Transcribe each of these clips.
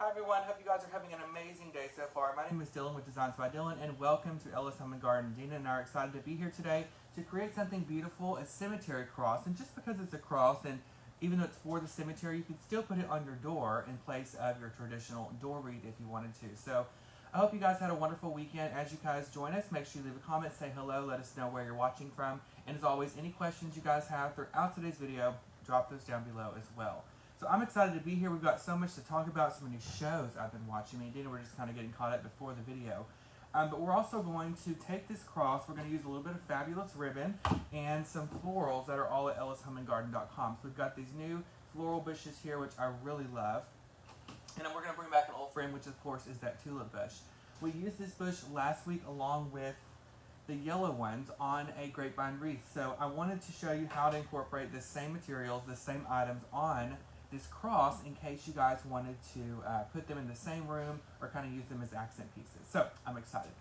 Hi everyone, hope you guys are having an amazing day so far. My name is Dylan with Designs by Dylan, and welcome to Ellis Home and Garden. Dina and I are excited to be here today to create something beautiful, a cemetery cross. And just because it's a cross, and even though it's for the cemetery, you can still put it on your door in place of your traditional door wreath if you wanted to. So I hope you guys had a wonderful weekend. As you guys join us, make sure you leave a comment, say hello, let us know where you're watching from. And as always, any questions you guys have throughout today's video, drop those down below as well. So I'm excited to be here. We've got so much to talk about, so many shows I've been watching. Me and Dina were just kind of getting caught up before the video. But we're also going to take this cross. We're going to use a little bit of fabulous ribbon and some florals that are all at ellishomeandgarden.com. So we've got these new floral bushes here, which I really love. And then we're going to bring back an old friend, which of course is that tulip bush. We used this bush last week along with the yellow ones on a grapevine wreath. So I wanted to show you how to incorporate the same materials, the same items on this cross in case you guys wanted to put them in the same room or kind of use them as accent pieces. So I'm excited.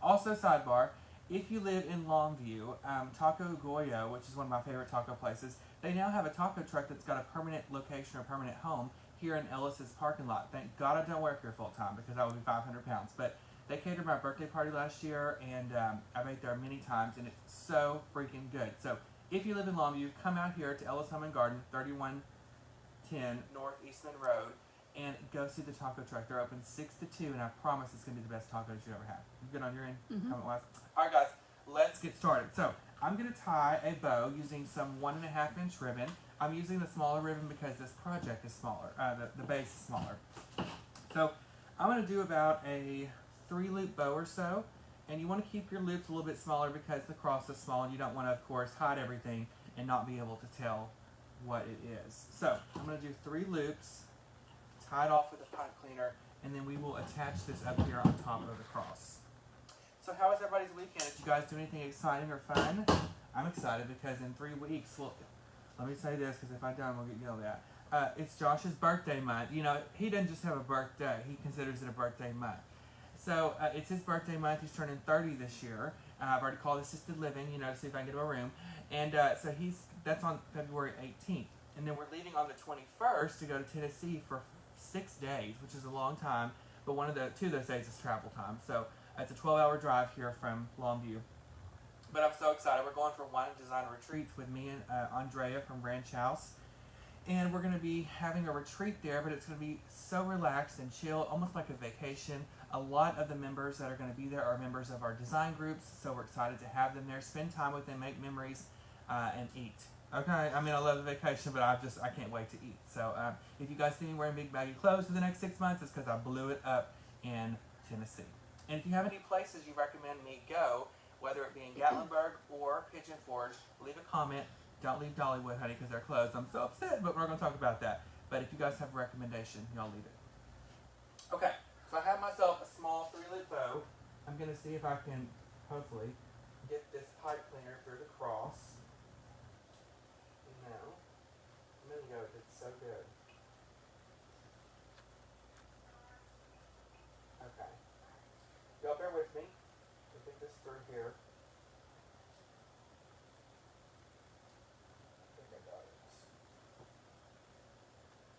Also, sidebar, if you live in Longview, Taco Goyo, which is one of my favorite taco places, they now have a taco truck that's got a permanent location or permanent home here in Ellis's parking lot. Thank God I don't work here full time because that would be 500 pounds. But they catered my birthday party last year, and I've ate there many times, and it's so freaking good. So if you live in Longview, come out here to Ellis Home and Garden, 3110 North Eastman Road, and go see the taco truck. They're open 6 to 2, and I promise it's going to be the best tacos you ever had. You good on your end? Comment-wise? All right, guys, let's get started. So I'm going to tie a bow using some 1.5-inch ribbon. I'm using the smaller ribbon because this project is smaller. The base is smaller. So I'm going to do about a 3-loop bow or so, and you want to keep your loops a little bit smaller because the cross is small, and you don't want to, of course, hide everything and not be able to tell what it is. So I'm going to do 3 loops, tie it off with a pipe cleaner, and then we will attach this up here on top of the cross. So how was everybody's weekend? Did you guys do anything exciting or fun? I'm excited because in 3 weeks, well, let me say this because if I don't, we'll get yelled at. It's Josh's birthday month. You know, he doesn't just have a birthday, he considers it a birthday month. So it's his birthday month. He's turning 30 this year. I've already called assisted living, you know, to see if I can get him a room. And so that's on February 18th. And then we're leaving on the 21st to go to Tennessee for 6 days, which is a long time. But two of those days is travel time. So it's a 12-hour drive here from Longview. But I'm so excited. We're going for wine design retreats with me and Andrea from Ranch House. And we're going to be having a retreat there, but it's going to be so relaxed and chill, almost like a vacation. A lot of the members that are going to be there are members of our design groups, so we're excited to have them there, spend time with them, make memories, and eat. Okay, I mean, I love the vacation, but I can't wait to eat. So if you guys see me wearing big baggy clothes for the next 6 months, it's because I blew it up in Tennessee. And if you have any places you recommend me go, whether it be in Gatlinburg or Pigeon Forge, leave a comment. Don't leave Dollywood, honey, because they're closed. I'm so upset, but we're going to talk about that. But if you guys have a recommendation, y'all leave it. Okay, so I have myself a small 3-loop bow. I'm going to see if I can, hopefully, get this pipe cleaner through the cross. No. A minute ago, it did so good. Okay. Y'all bear with me. We'll get this through here.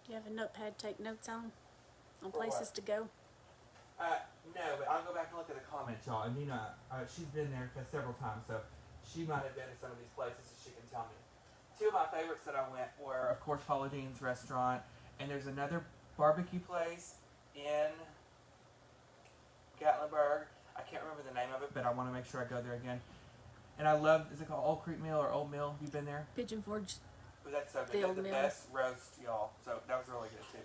Do you have a notepad to take notes on For places what? to go? No, but I'll go back and look at the comments, y'all. And Nina, she's been there several times, so she might have been to some of these places, so she can tell me. 2 of my favorites that I went were, of course, Paula Dean's restaurant, and there's another barbecue place in Gatlinburg. I can't remember the name of it, but I want to make sure I go there again. And I love, is it called Old Creek Mill or Old Mill? You been there? Pigeon Forge. But that's so good. The They had Old the Mill. best roast, y'all. So that was really good too.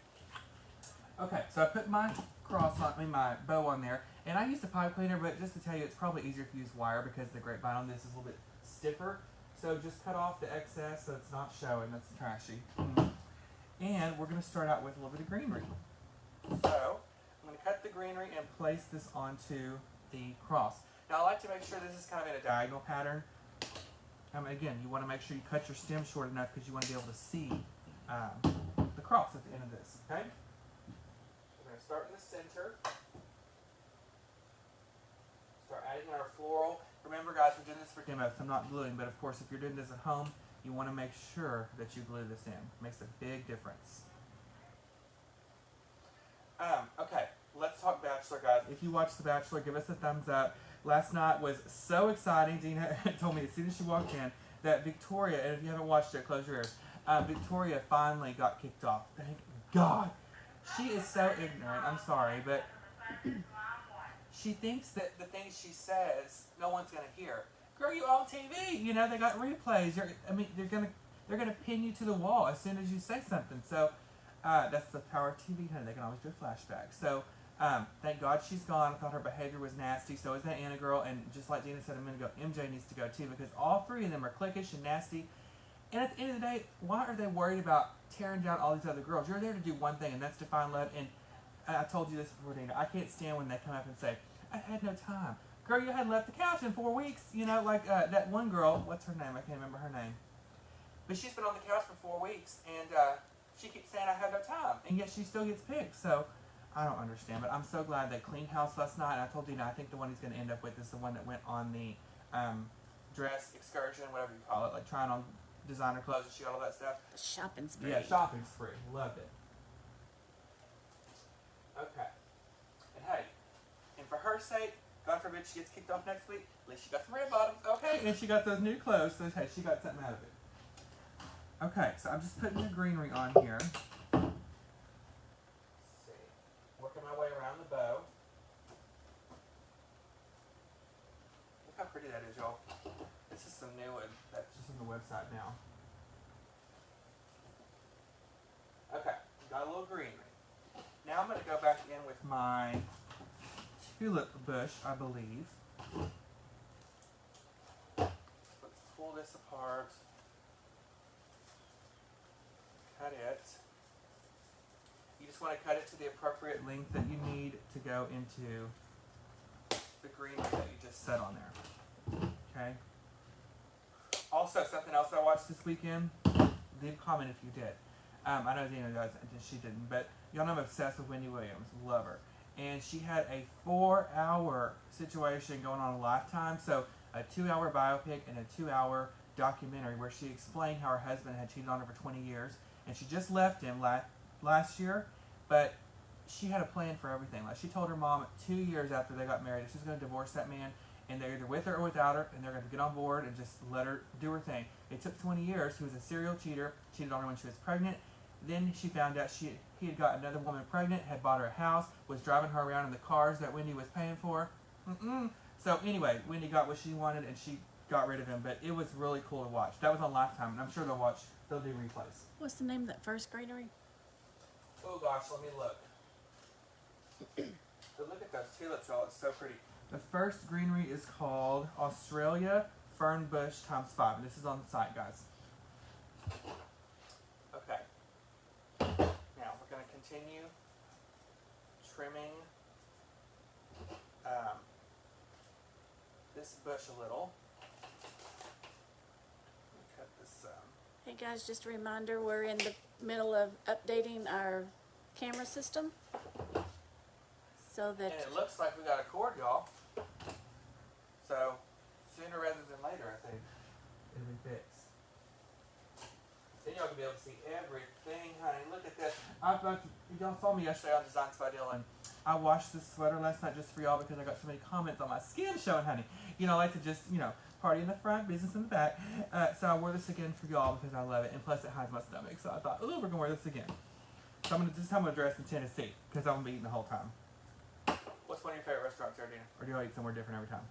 Okay, so I put my my bow on there, and I used a pipe cleaner, but just to tell you, it's probably easier if you use wire because the grapevine on this is a little bit stiffer. So just cut off the excess so it's not showing. That's trashy. And we're going to start out with a little bit of greenery. So I'm going to cut the greenery and place this onto the cross. Now I like to make sure this is kind of in a diagonal pattern. Again, you want to make sure you cut your stem short enough because you want to be able to see the cross at the end of this, okay? We're going to start in the center. Start adding our floral. Remember, guys, we're doing this for demos, so I'm not gluing, but of course, if you're doing this at home, you want to make sure that you glue this in. It makes a big difference. If you watched The Bachelor, give us a thumbs up. Last night was so exciting. Dina told me as soon as she walked in that Victoria, and if you haven't watched it, close your ears. Victoria finally got kicked off. Thank God. She is so ignorant. I'm sorry, but she thinks that the things she says, no one's gonna hear. Girl, you on TV. You know they got replays. They're gonna pin you to the wall as soon as you say something. So that's the power of TV, honey. They can always do a flashback. So thank God she's gone. I thought her behavior was nasty. So is that Anna girl. And just like Dina said a minute ago, MJ needs to go too because all three of them are cliquish and nasty. And at the end of the day, why are they worried about tearing down all these other girls? You're there to do one thing, and that's to find love. And I told you this before, Dina. I can't stand when they come up and say, I had no time. Girl, you hadn't left the couch in 4 weeks. You know, like that one girl, what's her name? I can't remember her name. But she's been on the couch for 4 weeks, and she keeps saying, I had no time. And yet she still gets picked. So I don't understand. But I'm so glad they cleaned house last night. And I told Dina, I think the one he's going to end up with is the one that went on the dress excursion, whatever you call it, like trying on designer clothes and she got all that stuff. The shopping spree. Yeah, shopping spree. Loved it. Okay. And hey, and for her sake, God forbid she gets kicked off next week, at least she got some red bottoms. Okay. And she got those new clothes, so hey, she got something out of it. Okay, so I'm just putting the greenery on here. Let's see. Working my way around the bow. Look how pretty that is, y'all. This is some new one that's just on the website now. Okay, got a little greenery. Now I'm going to go back in with my Tulip Bush, I believe. Let's pull this apart. Cut it. You just want to cut it to the appropriate length that you need to go into the greenery that you just set on there. Okay? Also, something else I watched this weekend. Leave a comment if you did. I know Dina does, and she didn't, but y'all know I'm obsessed with Wendy Williams. Love her. And she had a 4-hour situation going on in Lifetime. So a 2-hour biopic and a 2-hour documentary where she explained how her husband had cheated on her for 20 years. And she just left him last year, but she had a plan for everything. Like she told her mom 2 years after they got married that she was going to divorce that man. And they're either with her or without her, and they're going to get on board and just let her do her thing. It took 20 years. He was a serial cheater, cheated on her when she was pregnant. Then she found out he had got another woman pregnant, had bought her a house, was driving her around in the cars that Wendy was paying for. So anyway, Wendy got what she wanted, and she got rid of him. But it was really cool to watch. That was on Lifetime, and I'm sure they'll do replays. What's the name of that first greenery? Oh gosh, let me look. But look at those tulips, y'all. It's so pretty. The first greenery is called Australia Fern Bush ×5. And this is on the site, guys. Okay. Now, we're going to continue trimming this bush a little. Let me cut this. Hey guys, just a reminder, we're in the middle of updating our camera system. So that... And it looks like we got a cord, y'all. So, sooner rather than later, I think, it'll be fixed. Then y'all can be able to see everything, honey. Look at this. Y'all saw me yesterday on Designs by Dylan. I washed this sweater last night just for y'all because I got so many comments on my skin showing, honey. You know, I like to just, party in the front, business in the back. So I wore this again for y'all because I love it. And plus it hides my stomach. So I thought, we're going to wear this again. So this time I'm going to dress in Tennessee because I'm going to be eating the whole time. What's one of your favorite restaurants, Dina? Or do you eat somewhere different every time?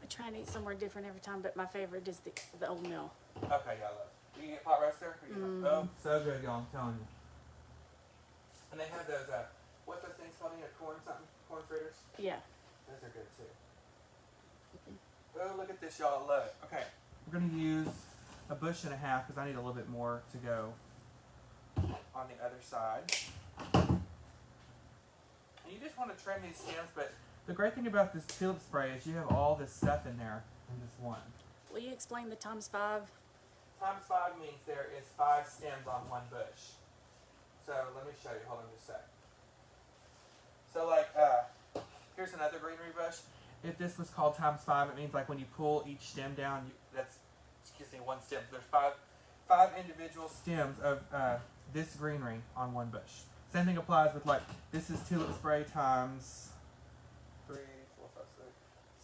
I try and eat somewhere different every time, but my favorite is the Old Mill. Okay, yeah, I love it. Do you get pot roast there? Oh, so good, y'all. I'm telling you. And they have those, what's those things called? Corn fritters? Yeah. Those are good too. Oh, look at this, y'all. I love it. Okay, we're going to use a bush and a half because I need a little bit more to go on the other side. You just want to trim these stems, but the great thing about this tulip spray is you have all this stuff in there in this one. Will you explain the ×5? ×5 means there is 5 stems on one bush. So let me show you. Hold on just a sec. So like, here's another greenery bush. If this was called ×5, it means like when you pull each stem down, that's one stem. There's five individual stems of this greenery on one bush. Same thing applies with like, this is tulip spray times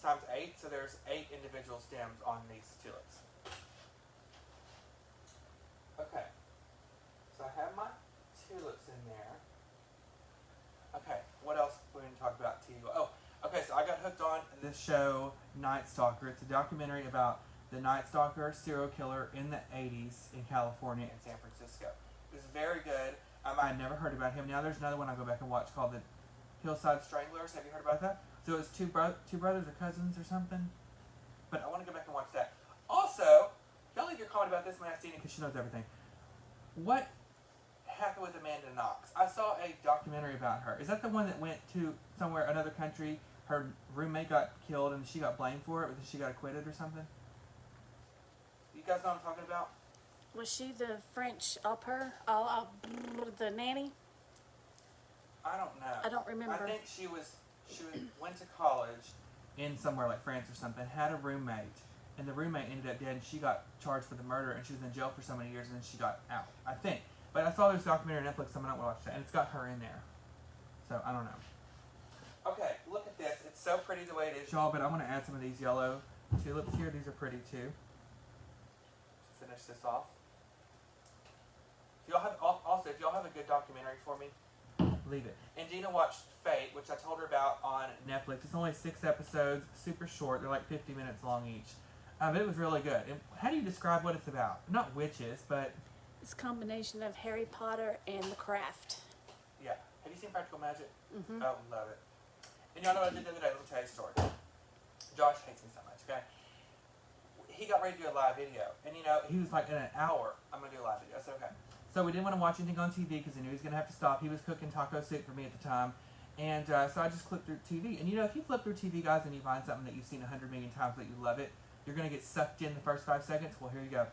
times 8, so there's 8 individual stems on these tulips. Okay, so I have my tulips in there. Okay, what else we're going to talk about to you? Oh, okay, so I got hooked on this show, Night Stalker. It's a documentary about the Night Stalker serial killer in the 80s in California and San Francisco. It was very good. I had never heard about him. Now there's another one I go back and watch called the Hillside Stranglers. Have you heard about that? So it was two brothers or cousins or something. But I want to go back and watch that. Also, don't leave your comment about this when I ask Dina because she knows everything. What happened with Amanda Knox? I saw a documentary about her. Is that the one that went to somewhere, another country? Her roommate got killed and she got blamed for it because she got acquitted or something? You guys know what I'm talking about? Was she the French au pair? The nanny? I don't know. I don't remember. I think she went to college in somewhere like France or something, had a roommate, and the roommate ended up dead, and she got charged for the murder, and she was in jail for so many years, and then she got out, I think. But I saw this documentary on Netflix, so I'm not going to watch that, and it's got her in there. So, I don't know. Okay, look at this. It's so pretty the way it is, y'all, but I'm going to add some of these yellow tulips here. These are pretty, too. Finish this off. If y'all have, also, if y'all have a good documentary for me, leave it. And Gina watched Fate, which I told her about on Netflix. It's only 6 episodes, super short. They're like 50 minutes long each. But it was really good. And how do you describe what it's about? Not witches, but... It's a combination of Harry Potter and The Craft. Yeah. Have you seen Practical Magic? Mm-hmm. Oh, love it. And y'all know what I did the other day. Let me tell you a story. Josh hates me so much, okay? He got ready to do a live video. And, you know, he was like, in an hour, I'm going to do a live video. I said, okay. So we didn't want to watch anything on TV because he knew he was going to have to stop. He was cooking taco soup for me at the time. And so I just clicked through TV. And, you know, if you flip through TV, guys, and you find something that you've seen 100 million times but you love it, you're going to get sucked in the first 5 seconds. Well, here you go.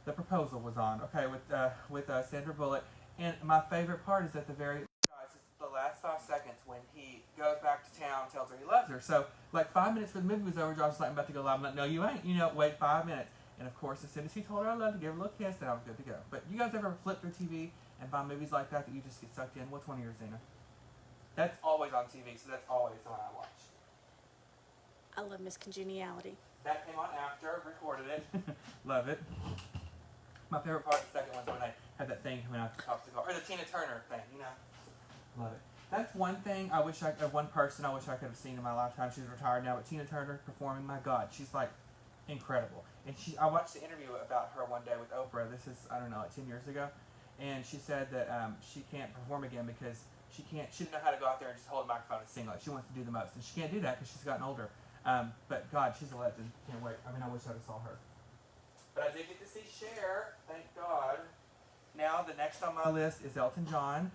The Proposal was on, okay, with Sandra Bullock. And my favorite part is at the very guys, it's the last 5 seconds when he goes back to town and tells her he loves her. So, like 5 minutes before the movie was over, Josh was like, I'm about to go live. I'm like, no, you ain't. You know, wait 5 minutes. And of course, as soon as he told her I loved her, give her a little kiss, then I was good to go. But you guys ever flip through TV and find movies like that you just get sucked in? What's one of yours, Zena? That's always on TV, so that's always the one I watch. I love Miss Congeniality. That came on after, recorded it. Love it. My favorite part, the second one's when they have that thing coming out the top of the car. Or the Tina Turner thing, you know. Love it. That's one thing one person I wish I could have seen in my lifetime. She's retired now, but Tina Turner performing, my God, she's like incredible. And I watched the interview about her one day with Oprah. This is, I don't know, like 10 years ago. And she said that she can't perform again because she didn't know how to go out there and just hold a microphone and sing like she wants to do the most. And she can't do that because she's gotten older. But God, she's a legend. Can't wait. I mean, I wish I saw her. But I did get to see Cher, thank God. Now, the next on my list is Elton John,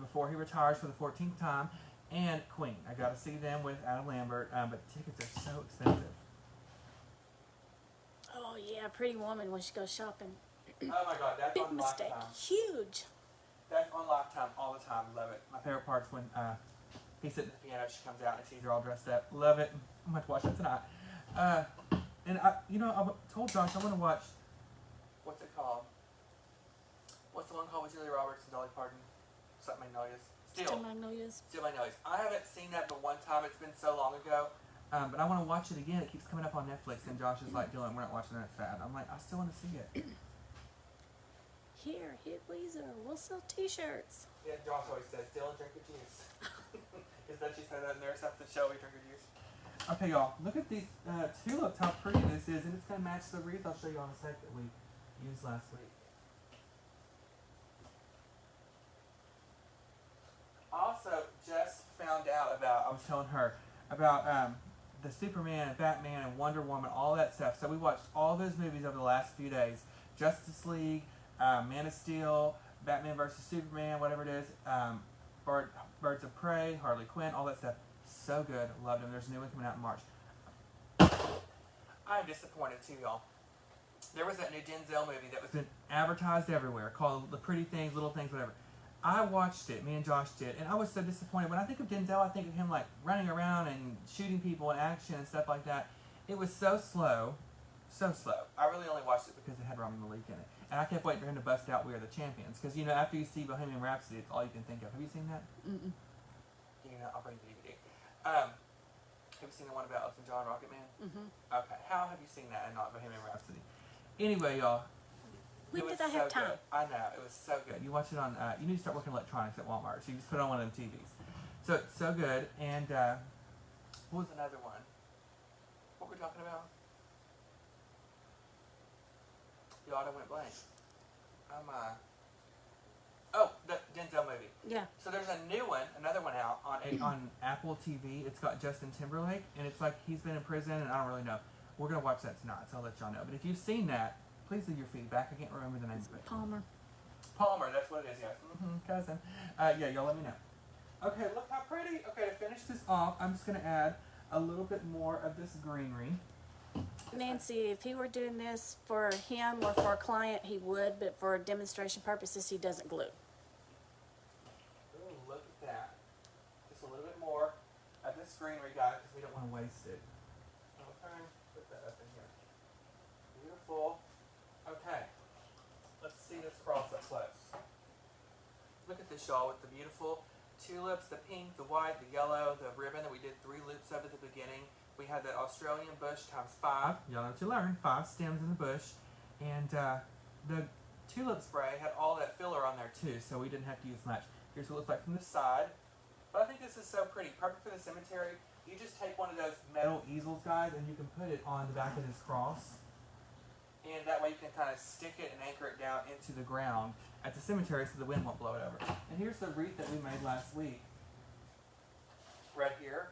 before he retires for the 14th time, and Queen. I got to see them with Adam Lambert, but tickets are so expensive. Oh, yeah, Pretty Woman when she goes shopping. Oh my God, that's Big on mistake. Lifetime. Huge. That's on Lifetime all the time. Love it. My favorite part's when he's sitting at the piano, she comes out and sees her all dressed up. Love it. I'm going to watch it tonight. And I told Josh I want to watch, what's it called? What's the one called with Julia Roberts and Dolly Parton? Something Magnolias. Still Magnolias. Still Magnolias. I haven't seen that but one time. It's been so long ago. But I want to watch it again. It keeps coming up on Netflix, and Josh is like, Dylan, we're not watching that. It's sad. I'm like, I still want to see it. Here, hit Weezer. We'll sell T-shirts. Yeah, Josh always says, Dylan, drink your juice. Is that she said that in there? Something, shall we drink your juice? Okay, y'all, look at these two. Look how pretty this is, and it's going to match the wreath I'll show you on a sec that we used last week. Also, just found out about, I was telling her, about the Superman and Batman and Wonder Woman, all that stuff. So we watched all those movies over the last few days. Justice League, Man of Steel, Batman vs. Superman, whatever it is, Birds of Prey, Harley Quinn, all that stuff. So good. Loved them. There's a new one coming out in March. I'm disappointed too, y'all. There was that new Denzel movie that was been advertised everywhere called The Pretty Things, Little Things, whatever. I watched it, me and Josh did, and I was so disappointed. When I think of Denzel, I think of him like running around and shooting people in action and stuff like that. It was so slow. So slow. I really only watched it because it had Rami Malek in it. And I kept waiting for him to bust out We Are the Champions. Because, you know, after you see Bohemian Rhapsody, it's all you can think of. Have you seen that? Mm-mm. You know, I'll bring the DVD. Have you seen the one about Elton John, Rocket Man? Mm-hmm. Okay. How have you seen that and not Bohemian Rhapsody? Anyway, y'all. When it was did I have so time? Good. I know. It was so good. You watch it on, you need to start working electronics at Walmart. So you just put it on one of them TVs. So it's so good. And what was another one? What were we talking about? Y'all, I went blank. Oh, the Denzel movie. Yeah. So there's a new one, another one out on Apple TV. It's got Justin Timberlake, and it's like he's been in prison, and I don't really know. We're gonna watch that tonight, so I'll let y'all know. But if you've seen that, please leave your feedback. I can't remember the name of it. Palmer. Palmer, that's what it is. Yeah, cousin. Yeah, y'all let me know. Okay, look how pretty. Okay, to finish this off, I'm just gonna add a little bit more of this greenery. Nancy, if he were doing this for him or for a client, he would, but for demonstration purposes, he doesn't glue. Ooh, look at that. Just a little bit more of this greenery, guys, because we don't want to waste it. Okay, put that up in here. Beautiful. Okay, let's see this cross up close. Look at this, y'all, with the beautiful tulips, the pink, the white, the yellow, the ribbon that we did 3 loops of at the beginning. We had the Australian bush times 5. Y'all know what you learned. 5 stems in the bush. And the tulip spray had all that filler on there too, so we didn't have to use much. Here's what it looks like from the side. But I think this is so pretty. Perfect for the cemetery. You just take one of those metal easels, guys, and you can put it on the back of this cross. And that way you can kind of stick it and anchor it down into the ground at the cemetery so the wind won't blow it over. And here's the wreath that we made last week. Right here.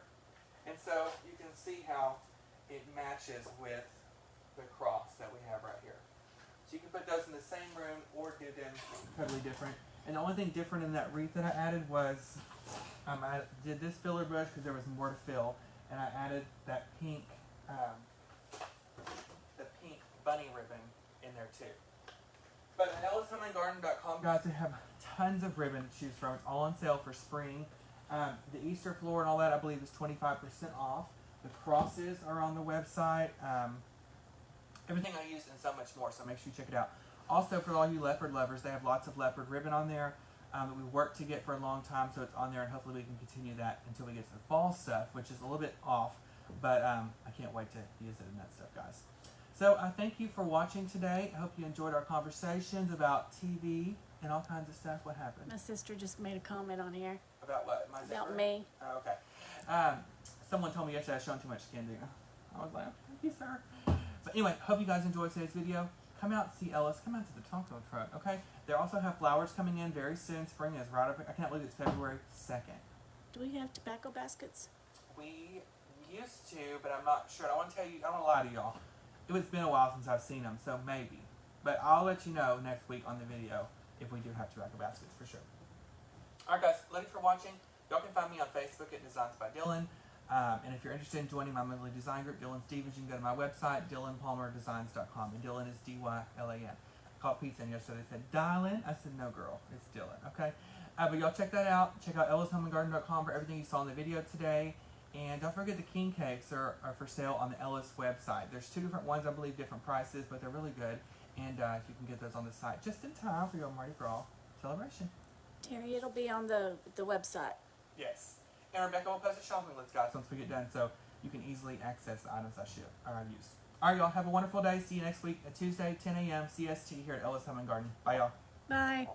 And so you can see how it matches with the cross that we have right here. So you can put those in the same room or do them totally different. And the only thing different in that wreath that I added was I did this filler brush because there was more to fill, and I added that pink, the pink bunny ribbon in there too. But at ellishomeandgarden.com, guys, they have tons of ribbon to choose from. It's all on sale for spring. The Easter floor and all that, I believe, is 25% off. The crosses are on the website. Everything I use and so much more, so make sure you check it out. Also, for all you leopard lovers, they have lots of leopard ribbon on there that we worked to get for a long time, so it's on there, and hopefully we can continue that until we get to the fall stuff, which is a little bit off, but I can't wait to use it in that stuff, guys. So I thank you for watching today. I hope you enjoyed our conversations about TV and all kinds of stuff. What happened? My sister just made a comment on here. About what? My About zipper? me. Oh, okay. Someone told me yesterday I was showing too much skin, didn't I? I was like, thank you, sir. But anyway, hope you guys enjoyed today's video. Come out, see Ellis. Come out to the taco truck, okay? They also have flowers coming in very soon. Spring is right up. I can't believe it's February 2nd. Do we have tobacco baskets? We used to, but I'm not sure. I want to tell you, I don't want to lie to y'all. It's been a while since I've seen them, so maybe. But I'll let you know next week on the video if we do have tobacco baskets for sure. Alright guys, thanks for watching. Y'all can find me on Facebook at Designs by Dylan. And if you're interested in joining my monthly design group, Dylan Stevens, you can go to my website, DylanPalmerDesigns.com. And Dylan is D-Y-L-A-N. I called pizza in yesterday. They said, Dylan? I said, no girl, it's Dylan, okay? But y'all check that out. Check out EllisHomeandGarden.com for everything you saw in the video today. And don't forget the king cakes are for sale on the Ellis website. There's 2 different ones, I believe, different prices, but they're really good. And you can get those on the site just in time for your Mardi Gras celebration. Terry, it'll be on the website. Yes. And Rebecca will post a shopping list, guys, once we get done, so you can easily access the items I use. All right, y'all, have a wonderful day. See you next week at Tuesday, 10 a.m. CST here at Ellis Home and Garden. Bye, y'all. Bye.